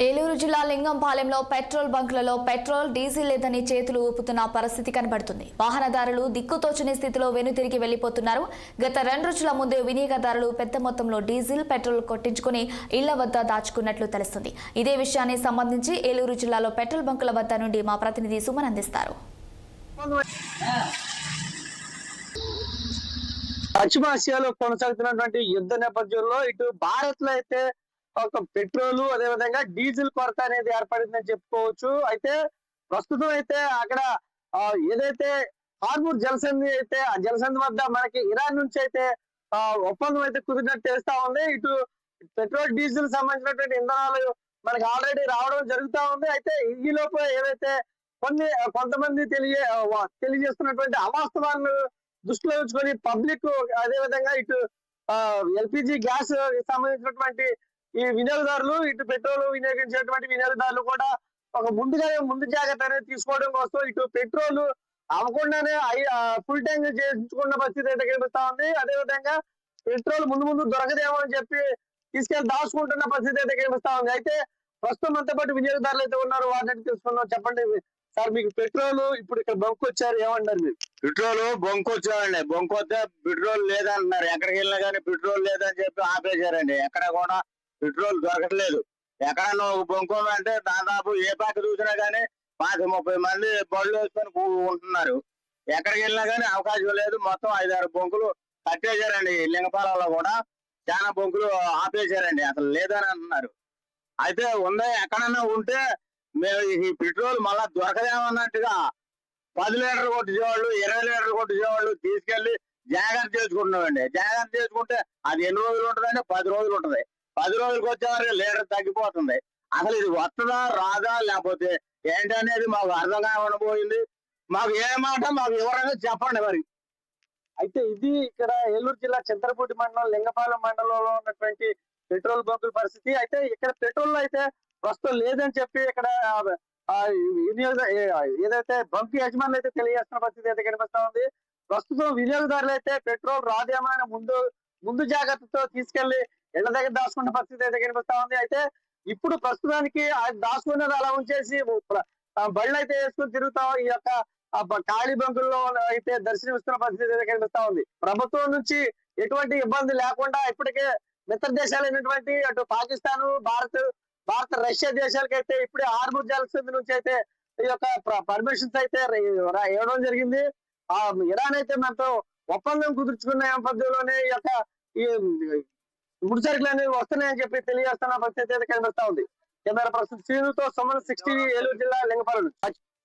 ఏలూరు జిల్లా లింగంపాలెంలో petrol బంకులలో petrol diesel లేదని చేతులు ఊపుతున్న పరిస్థితి కనబడుతుంది. వాహనదారులు దిక్కుతోచని స్థితిలో వెనుతిరిగి వెళ్లిపోతున్నారు. గత 2 రోజుల ముందే వినియోగదారులు పెద్ద మొత్తంలో డీజిల్ పెట్రోల్ కొట్టించుకుని ఇళ్ల వద్ద దాచుకున్నట్లు తెలుస్తుంది. ఇదే విషయాన్ని సంబంధించి ఏలూరు జిల్లాలో పెట్రోల్ బంకుల వద్ద నుండి మా ప్రతినిధి సుమన్ అందిస్తారు. పశ్చిమాసియాలో కొనసాగుతున్నటువంటి యుద్ధ నేపథ్యంలో ఇటు భారత్ లో అయితే ఒక పెట్రోల్ అదే విధంగా డీజిల్ కొరత అనేది ఏర్పడిందని చెప్పుకోవచ్చు. అయితే ప్రస్తుతం అయితే అక్కడ ఏదైతే హార్మూర్ జలసంధి అయితే ఆ జలసంధి వద్ద మనకి ఇరాన్ నుంచి అయితే ఒప్పందం అయితే కుదిరినట్టు తెలుస్తా ఉంది. ఇటు పెట్రోల్ డీజిల్ సంబంధించినటువంటి ఇంధనాలు మనకి ఆల్రెడీ రావడం జరుగుతా ఉంది. అయితే ఈ లోపు ఏవైతే కొంతమంది తెలియజేస్తున్నటువంటి అవాస్తవాలను దృష్టిలో ఉంచుకొని పబ్లిక్ అదే విధంగా ఇటు ఎల్పిజి గ్యాస్ సంబంధించినటువంటి ఈ వినియోగదారులు ఇటు పెట్రోల్ వినియోగించేటువంటి వినియోగదారులు కూడా ఒక ముందు జాగ్రత్త అనేది తీసుకోవడం కోసం ఇటు పెట్రోల్ అవ్వకుండానే ఫుల్ ట్యాంక్ చేయించుకున్న పరిస్థితి అయితే కనిపిస్తా ఉంది. అదే విధంగా పెట్రోల్ ముందు దొరకదేమో అని చెప్పి తీసుకెళ్లి దాచుకుంటున్న పరిస్థితి అయితే కనిపిస్తా ఉంది. అయితే ప్రస్తుతం అంతా పాటు వినియోగదారులు అయితే ఉన్నారు, వాటిని తెలుసుకున్నాం. చెప్పండి సార్, మీకు పెట్రోల్ ఇప్పుడు ఇక్కడ బంక్ వచ్చారు, ఏమన్నారు మీరు? పెట్రోల్ బంక్ వచ్చామండి. బంక్ వస్తే పెట్రోల్ లేదంటున్నారు. ఎక్కడికి వెళ్ళినా కానీ పెట్రోల్ లేదని చెప్పి ఆపేశారండి. ఎక్కడ కూడా పెట్రోల్ దొరకట్లేదు. ఎక్కడన్నా ఒక బంక్ ఉందంటే దాదాపు ఏ పక్క చూసినా కానీ 30 మంది బళ్ళు వేసుకొని ఉంటున్నారు. ఎక్కడికి వెళ్ళినా కానీ అవకాశం లేదు. మొత్తం 5-6 బంకులు కట్టేశారండి. లింగపాలలో కూడా చాలా బంకులు ఆపేశారండి. అసలు లేదని అంటున్నారు. అయితే ఉందా ఎక్కడన్నా ఉంటే మేము ఈ పెట్రోల్ మళ్ళా దొరకదేమన్నట్టుగా 10 లీటర్లు కొట్టించేవాళ్ళు, 20 లీటర్లు కొట్టించేవాళ్ళు తీసుకెళ్లి జాగ్రత్త చేసుకుంటున్నామండి. జాగ్రత్త చేసుకుంటే అది ఎన్ని రోజులు ఉంటుందంటే 10 రోజులు ఉంటుంది. 10 రోజులకు వచ్చేవారికి లీటర్ తగ్గిపోతుంది. అసలు ఇది వస్తుందా రాదా లేకపోతే ఏంటనేది మాకు అర్థం కాకుండా పోయింది. మాకు ఏ మాట మాకు వివరంగా చెప్పండి మరి. అయితే ఇది ఇక్కడ ఏలూరు జిల్లా చింతలపూడి మండలం లింగపాలెం మండలంలో ఉన్నటువంటి పెట్రోల్ బంకుల పరిస్థితి. అయితే ఇక్కడ పెట్రోల్ అయితే ప్రస్తుతం లేదని చెప్పి ఇక్కడ ఏదైతే బంక్ యజమానులు అయితే తెలియజేస్తున్న పరిస్థితి అయితే కనిపిస్తా ఉంది. ప్రస్తుతం వినియోగదారులు అయితే పెట్రోల్ రాదేమో అని ముందు జాగ్రత్తతో తీసుకెళ్లి ఇళ్ల దగ్గర దాచుకున్న పరిస్థితి అయితే కనిపిస్తా ఉంది. అయితే ఇప్పుడు ప్రస్తుతానికి దాచుకున్నది అలా ఉంచేసి బళ్ళు అయితే వేసుకుని తిరుగుతాం. ఈ యొక్క ఖాళీ బంకుల్లో అయితే దర్శనమిస్తున్న పరిస్థితి అయితే కనిపిస్తా ఉంది. ప్రభుత్వం నుంచి ఎటువంటి ఇబ్బంది లేకుండా ఇప్పటికే మిత్ర దేశాలైనటువంటి అటు పాకిస్తాన్, భారత్ రష్యా దేశాలకైతే ఇప్పుడే హార్మూర్ జలసంధి నుంచి అయితే ఈ యొక్క పర్మిషన్స్ అయితే ఇవ్వడం జరిగింది. ఇరాన్ అయితే మనతో ఒప్పందం కుదుర్చుకున్న నేపథ్యంలోనే ఈ యొక్క ఈ ముడి సరుకులు అనేవి వస్తున్నాయని చెప్పి తెలియజేస్తున్న పరిస్థితి అయితే కనిపిస్తా ఉంది. కెమెరా పర్సన్ శ్రీనుతో సుమన్ 60 ఏలూరు జిల్లా లింగపాలెం.